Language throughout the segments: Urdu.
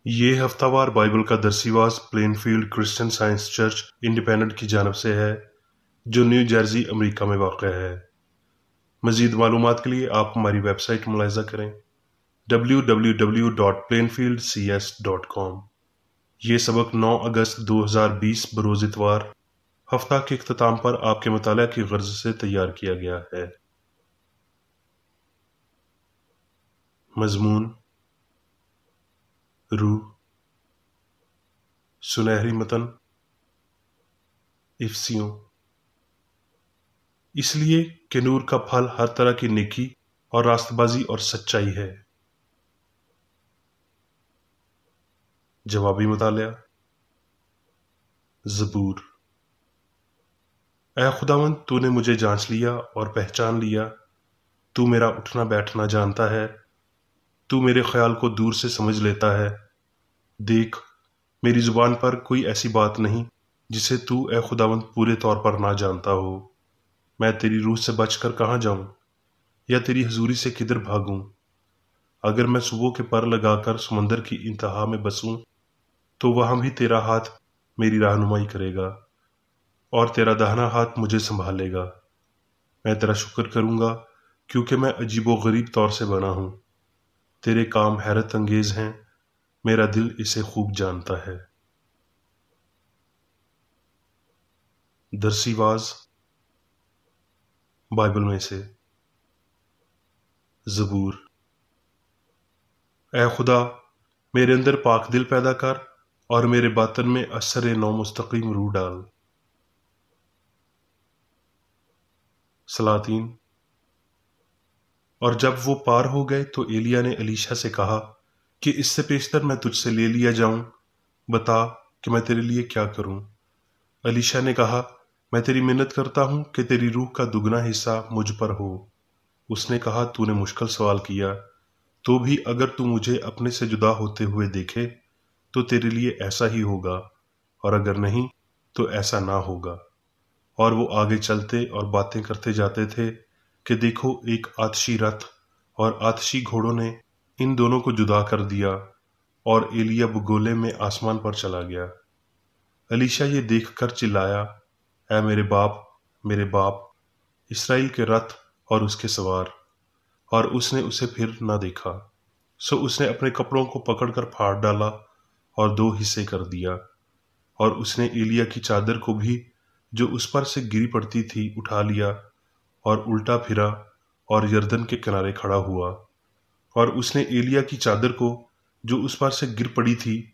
یہ ہفتہ وار بائبل کا درسیواز Plainfield Christian Science Church Independent کی جانب سے ہے جو نیو جرسی امریکہ میں واقع ہے۔ مزید معلومات کے لیے آپ ہماری ویب سائٹ ملاحظہ کریں www.plainfieldcs.com۔ یہ سبق 9 اگست 2020 بروز اتوار ہفتہ کے اختتام پر آپ کے مطالعہ کی غرض سے تیار کیا گیا ہے۔ مضمون: روح، سنہری متن، افسیوں۔ اس لیے کہ نور کا پھل ہر طرح کی نیکی اور راست بازی اور سچائی ہے۔ جوابی مطالعہ۔ زبور۔ اے خداوند، تو نے مجھے جانچ لیا اور پہچان لیا، تو میرا اٹھنا بیٹھنا جانتا ہے، تو میرے خیال کو دور سے سمجھ لیتا ہے۔ دیکھ، میری زبان پر کوئی ایسی بات نہیں جسے تو اے خداوند پورے طور پر نہ جانتا ہو۔ میں تیری روح سے بچ کر کہاں جاؤں یا تیری حضوری سے کدھر بھاگوں؟ اگر میں صبح کے پر لگا کر سمندر کی انتہا میں بسوں تو وہاں بھی تیرا ہاتھ میری رہنمائی کرے گا اور تیرا داہنا ہاتھ مجھے سنبھالے گا۔ میں تیرا شکر کروں گا کیونکہ میں عجیب و غریب طور سے بنا ہوں۔ تیرے کام حیرت انگیز ہیں، میرا دل اسے خوب جانتا ہے۔ درسیواز بائبل میں سے۔ زبور۔ اے خدا، میرے اندر پاک دل پیدا کر اور میرے باطن میں اثر نو مستقیم روح ڈال۔ سلاطین۔ اور جب وہ پار ہو گئے تو ایلیا نے الیشا سے کہا کہ اس سے پیشتر میں تجھ سے لے لیا جاؤں، بتا کہ میں تیرے لیے کیا کروں؟ الیشا نے کہا، میں تیری منت کرتا ہوں کہ تیری روح کا دگنا حصہ مجھ پر ہو۔ اس نے کہا، تو نے مشکل سوال کیا، تو بھی اگر تو مجھے اپنے سے جدا ہوتے ہوئے دیکھے تو تیرے لیے ایسا ہی ہوگا، اور اگر نہیں تو ایسا نہ ہوگا۔ اور وہ آگے چلتے اور باتیں کرتے جاتے تھے کہ دیکھو، ایک آتشی رتھ اور آتشی گھوڑوں نے ان دونوں کو جدا کر دیا، اور ایلیا بگولے میں آسمان پر چلا گیا۔ الیشا یہ دیکھ کر چلایا، اے میرے باپ، میرے باپ، اسرائیل کے رتھ اور اس کے سوار! اور اس نے اسے پھر نہ دیکھا۔ سو اس نے اپنے کپڑوں کو پکڑ کر پھاڑ ڈالا اور 2 حصے کر دیا، اور اس نے ایلیا کی چادر کو بھی جو اس پر سے گری پڑتی تھی اٹھا لیا اور الٹا پھرا اور یردن کے کنارے کھڑا ہوا، اور اس نے ایلیا کی چادر کو جو اس پر سے گر پڑی تھی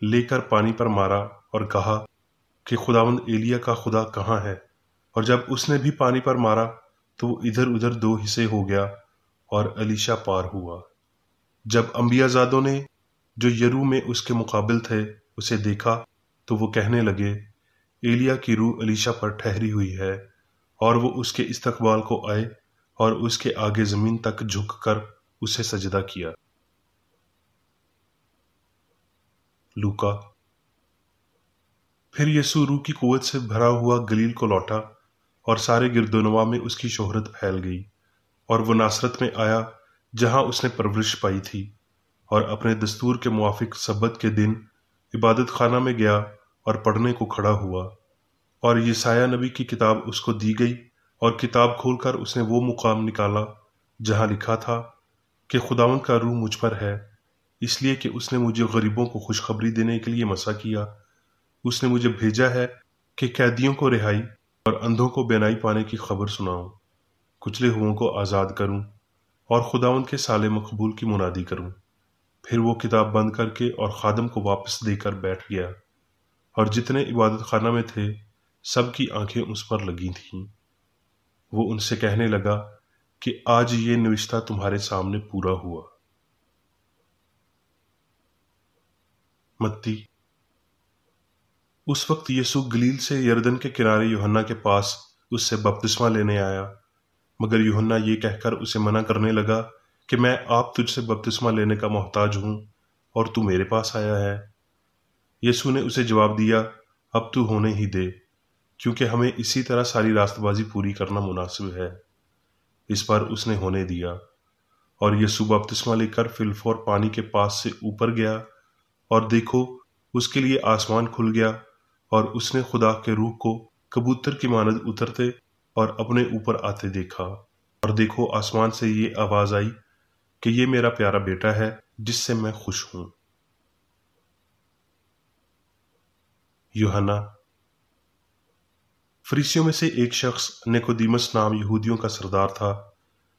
لے کر پانی پر مارا اور کہا کہ خداوند ایلیا کا خدا کہاں ہے؟ اور جب اس نے بھی پانی پر مارا تو وہ ادھر ادھر 2 حصے ہو گیا اور الیشا پار ہوا۔ جب انبیاء زادوں نے جو یرو میں اس کے مقابل تھے اسے دیکھا تو وہ کہنے لگے، ایلیا کی روح الیشا پر ٹھہری ہوئی ہے، اور وہ اس کے استقبال کو آئے اور اس کے آگے زمین تک جھک کر اسے سجدہ کیا۔ لوکا۔ پھر یسوع روح کی قوت سے بھرا ہوا گلیل کو لوٹا، اور سارے گرد و نواح میں اس کی شہرت پھیل گئی، اور وہ ناصرت میں آیا جہاں اس نے پرورش پائی تھی، اور اپنے دستور کے موافق سبت کے دن عبادت خانہ میں گیا اور پڑھنے کو کھڑا ہوا، اور یسایہ نبی کی کتاب اس کو دی گئی، اور کتاب کھول کر اس نے وہ مقام نکالا جہاں لکھا تھا کہ خداوند کا روح مجھ پر ہے، اس لیے کہ اس نے مجھے غریبوں کو خوشخبری دینے کے لیے مسا کیا۔ اس نے مجھے بھیجا ہے کہ قیدیوں کو رہائی اور اندھوں کو بینائی پانے کی خبر سناؤں، کچلے ہوئوں کو آزاد کروں، اور خداوند کے سال مقبول کی منادی کروں۔ پھر وہ کتاب بند کر کے اور خادم کو واپس دے کر بیٹھ گیا، اور جتنے عبادت خانہ میں تھے سب کی آنکھیں اس پر لگی تھیں۔ وہ ان سے کہنے لگا کہ آج یہ نوشتہ تمہارے سامنے پورا ہوا۔ متی۔ اس وقت یسوع گلیل سے یردن کے کنارے یوحنا کے پاس اس سے بپتسمہ لینے آیا، مگر یوحنا یہ کہہ کر اسے منع کرنے لگا کہ میں آپ تجھ سے بپتسمہ لینے کا محتاج ہوں اور تو میرے پاس آیا ہے۔ یسوع نے اسے جواب دیا، اب تو ہونے ہی دے، کیونکہ ہمیں اسی طرح ساری راست بازی پوری کرنا مناسب ہے۔ اس پر اس نے ہونے دیا، اور یسوع بپتسمہ لے کر فی الفور پانی کے پاس سے اوپر گیا، اور دیکھو اس کے لیے آسمان کھل گیا اور اس نے خدا کے روح کو کبوتر کی مانند اترتے اور اپنے اوپر آتے دیکھا، اور دیکھو آسمان سے یہ آواز آئی کہ یہ میرا پیارا بیٹا ہے جس سے میں خوش ہوں۔ یوحنا۔ فریسیوں میں سے ایک شخص نیکودیمس نام یہودیوں کا سردار تھا۔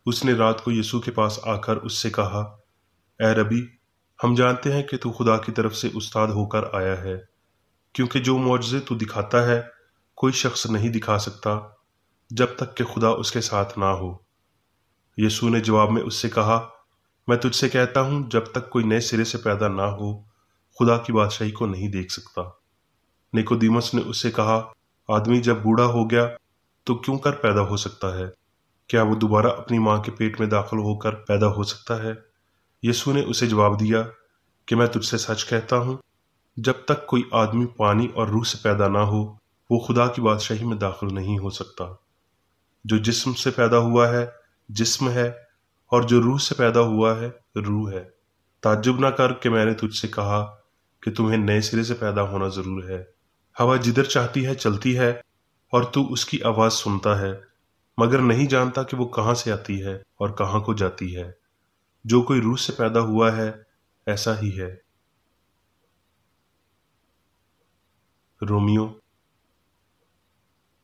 اس نے رات کو یسوع کے پاس آ کر اس سے کہا، اے ربی، ہم جانتے ہیں کہ تو خدا کی طرف سے استاد ہو کر آیا ہے، کیونکہ جو معجزے تو دکھاتا ہے کوئی شخص نہیں دکھا سکتا جب تک کہ خدا اس کے ساتھ نہ ہو۔ یسوع نے جواب میں اس سے کہا، میں تجھ سے کہتا ہوں جب تک کوئی نئے سرے سے پیدا نہ ہو خدا کی بادشاہی کو نہیں دیکھ سکتا۔ نیکودیمس نے اس سے کہا، آدمی جب بوڑھا ہو گیا تو کیوں کر پیدا ہو سکتا ہے؟ کیا وہ دوبارہ اپنی ماں کے پیٹ میں داخل ہو کر پیدا ہو سکتا ہے؟ یسوع نے اسے جواب دیا کہ میں تجھ سے سچ کہتا ہوں، جب تک کوئی آدمی پانی اور روح سے پیدا نہ ہو وہ خدا کی بادشاہی میں داخل نہیں ہو سکتا۔ جو جسم سے پیدا ہوا ہے جسم ہے، اور جو روح سے پیدا ہوا ہے روح ہے۔ تعجب نہ کر کہ میں نے تجھ سے کہا کہ تمہیں نئے سرے سے پیدا ہونا ضرور ہے۔ ہوا جدھر چاہتی ہے چلتی ہے اور تو اس کی آواز سنتا ہے، مگر نہیں جانتا کہ وہ کہاں سے آتی ہے اور کہاں کو جاتی ہے۔ جو کوئی روح سے پیدا ہوا ہے ایسا ہی ہے۔ رومیو۔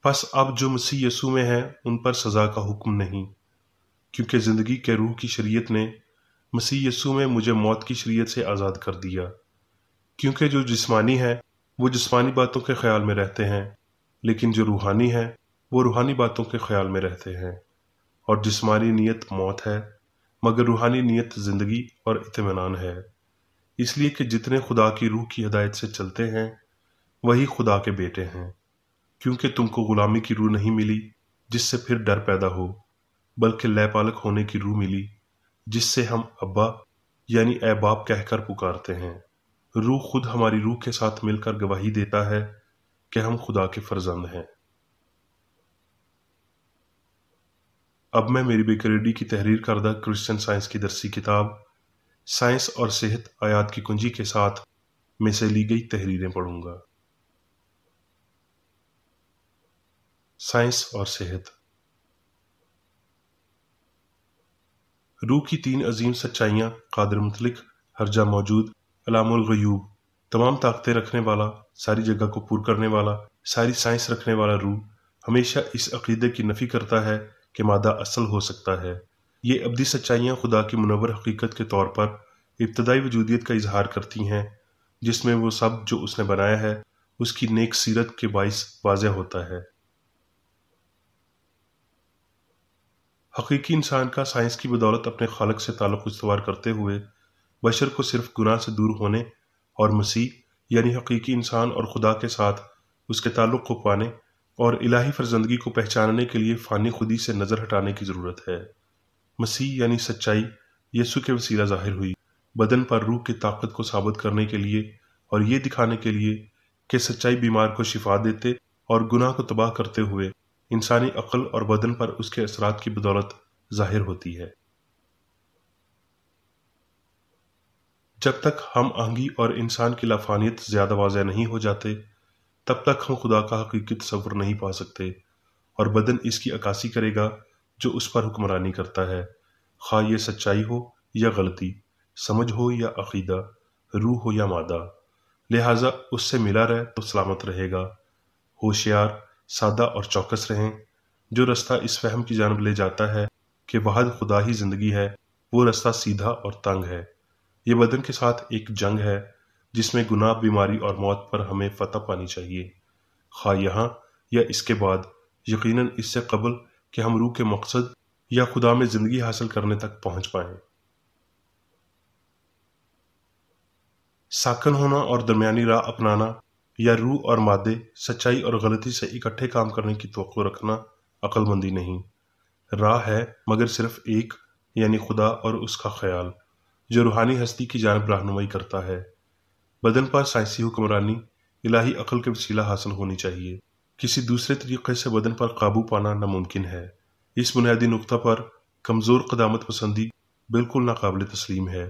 پس اب جو مسیح یسوع میں ہیں ان پر سزا کا حکم نہیں، کیونکہ زندگی کے روح کی شریعت نے مسیح یسوع میں مجھے موت کی شریعت سے آزاد کر دیا۔ کیونکہ جو جسمانی ہے وہ جسمانی باتوں کے خیال میں رہتے ہیں، لیکن جو روحانی ہے وہ روحانی باتوں کے خیال میں رہتے ہیں۔ اور جسمانی نیت موت ہے، مگر روحانی نیت زندگی اور اطمینان ہے۔ اس لیے کہ جتنے خدا کی روح کی ہدایت سے چلتے ہیں وہی خدا کے بیٹے ہیں۔ کیونکہ تم کو غلامی کی روح نہیں ملی جس سے پھر ڈر پیدا ہو، بلکہ لے پالک ہونے کی روح ملی جس سے ہم ابا یعنی اے باپ کہہ کر پکارتے ہیں۔ روح خود ہماری روح کے ساتھ مل کر گواہی دیتا ہے کہ ہم خدا کے فرزند ہیں۔ اب میں میری بیکریڈی کی تحریر کردہ کرسچن سائنس کی درسی کتاب سائنس اور صحت آیات کی کنجی کے ساتھ میں سے لی گئی تحریریں پڑھوں گا۔ سائنس اور صحت۔ روح کی تین عظیم سچائیاں، قادر مطلق، ہرجا موجود، علام الغیوب، تمام طاقتیں رکھنے والا، ساری جگہ کو پور کرنے والا، ساری سائنس رکھنے والا روح ہمیشہ اس عقیدے کی نفی کرتا ہے کہ مادہ اصل ہو سکتا ہے۔ یہ ابدی سچائیاں خدا کی منور حقیقت کے طور پر ابتدائی وجودیت کا اظہار کرتی ہیں، جس میں وہ سب جو اس نے بنایا ہے اس کی نیک سیرت کے باعث واضح ہوتا ہے۔ حقیقی انسان کا سائنس کی بدولت اپنے خالق سے تعلق استوار کرتے ہوئے بشر کو صرف گناہ سے دور ہونے اور مسیح یعنی حقیقی انسان اور خدا کے ساتھ اس کے تعلق کو پانے اور الہی فرزندگی کو پہچاننے کے لیے فانی خودی سے نظر ہٹانے کی ضرورت ہے۔ مسیح یعنی سچائی یسوع کے وسیلہ ظاہر ہوئی، بدن پر روح کی طاقت کو ثابت کرنے کے لیے اور یہ دکھانے کے لیے کہ سچائی بیمار کو شفا دیتے اور گناہ کو تباہ کرتے ہوئے انسانی عقل اور بدن پر اس کے اثرات کی بدولت ظاہر ہوتی ہے۔ جب تک ہم آہنگی اور انسان کی لافانیت زیادہ واضح نہیں ہو جاتے تب تک ہم خدا کا حقیقی تصور نہیں پا سکتے، اور بدن اس کی عکاسی کرے گا جو اس پر حکمرانی کرتا ہے، خواہ یہ سچائی ہو یا غلطی، سمجھ ہو یا عقیدہ، روح ہو یا مادہ۔ لہٰذا اس سے ملا رہے تو سلامت رہے گا۔ ہوشیار، سادہ اور چوکس رہیں۔ جو رستہ اس فہم کی جانب لے جاتا ہے کہ واحد خدا ہی زندگی ہے، وہ رستہ سیدھا اور تنگ ہے۔ یہ بدن کے ساتھ ایک جنگ ہے جس میں گناہ، بیماری اور موت پر ہمیں فتح پانی چاہیے، خواہ یہاں یا اس کے بعد، یقیناً اس سے قبل کہ ہم روح کے مقصد یا خدا میں زندگی حاصل کرنے تک پہنچ پائیں۔ ساکن ہونا اور درمیانی راہ اپنانا یا روح اور مادے، سچائی اور غلطی سے اکٹھے کام کرنے کی توقع رکھنا عقل مندی نہیں۔ راہ ہے مگر صرف ایک، یعنی خدا اور اس کا خیال، جو روحانی ہستی کی جانب رہنمائی کرتا ہے۔ بدن پر سائنسی حکمرانی الہی عقل کے وسیلہ حاصل ہونی چاہیے۔ کسی دوسرے طریقے سے بدن پر قابو پانا ناممکن ہے۔ اس بنیادی نقطہ پر کمزور قدامت پسندی بالکل ناقابل تسلیم ہے۔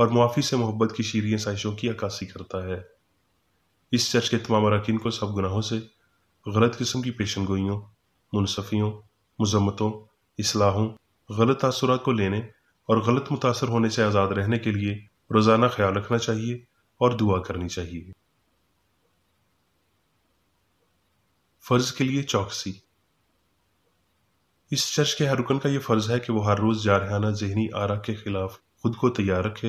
اور معافی سے محبت کی شیریں سائشوں کی عکاسی کرتا ہے۔ اس چرچ کے تمام اراکین کو سب گناہوں سے، غلط قسم کی پیشن گوئیوں، منصفیوں، مذمتوں، اصلاحوں، غلط تاثرات کو لینے اور غلط متاثر ہونے سے آزاد رہنے کے لیے روزانہ خیال رکھنا چاہیے اور دعا کرنی چاہیے۔ فرض کے لیے چوکسی۔ اس چرچ کے ہر رکن کا یہ فرض ہے کہ وہ ہر روز جارحانہ ذہنی آرا کے خلاف خود کو تیار رکھے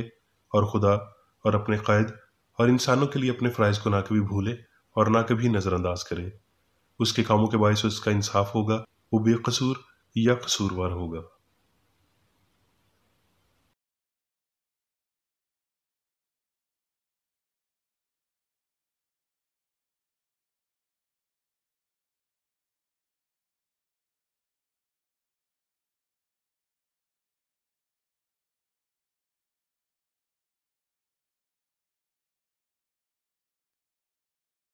اور خدا اور اپنے قائد اور انسانوں کے لیے اپنے فرائض کو نہ کبھی بھولے اور نہ کبھی نظر انداز کرے۔ اس کے کاموں کے باعث اس کا انصاف ہوگا، وہ بے قصور یا قصوروار ہوگا۔